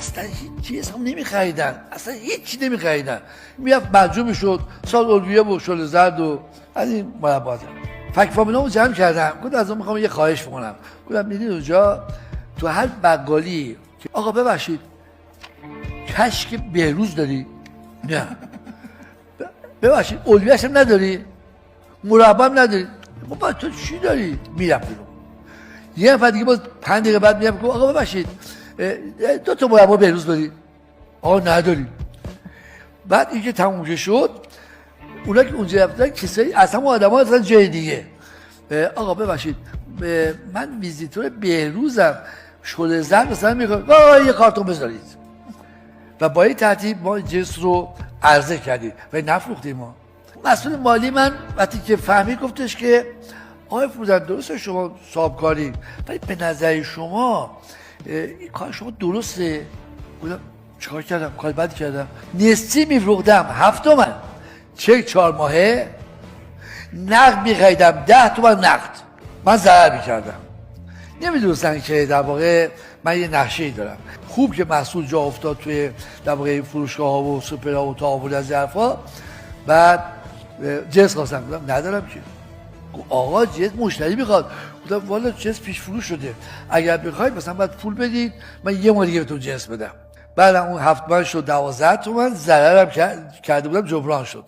اصلا هیچ چیز هم نمیخریدن، اصلا هیچ نمیخریدن. میرفت مجبور میشد سال الویه و شل زرد و از این مربعات. فک فامیلامو جمع کردم، گفتم از اون میخوام یه خواهش بکنم. گفتم میدین اونجا تو هر بقالی آقا ببخشید کشک بهروز داری؟ نه. ببخشید الویه‌ش هم نداری؟ مربع هم نداری؟ خب تو چی داری؟ میرم بیرون. یه نفر دیگه باز 5 دقیقه بعد میام که آقا ببخشید 2 مربع بهروز داری؟ آقا نداری. بعد اینکه تموم شد اونا که اونجا رفتن کسایی اصلا آدم‌ها اصلا جای دیگه. آقا ببخشید من ویزیتور بهروزم، شل زرد مثلا میخوام یه کارتون بذارید. و با این ترتیب ما جنس رو عرضه کردیم و نفروختیم. ما مسئول مالی من وقتی که فهمید گفتش که آقای فروزان درسته شما صاحبکاری ولی به نظر شما این کار شما درسته؟ گفتم چیکار کردم؟ کار بدی کردم؟ نصفی میفروختم 7 تومن چک 4 ماهه، نقد میخریدم 10 تومن نقد، من ضرر میکردم. نمیدونستن که در واقع من یه نقشه‌ای دارم. خوب که محصول جا افتاد توی در واقع فروشگاه ها و سوپرها و تعامل از حرفا. بعد جنس خواستم، گفتم ندارم که. آقا جنس مشتری میخواد. گفتم والا جنس پیش فروش شده، اگر بخواید مثلا باید پول بدید من یه ماه دیگه بهتون جنس بدم. بعد اون 7 تومن شد 12 تومن، ضررم کرده بودم جبران شد.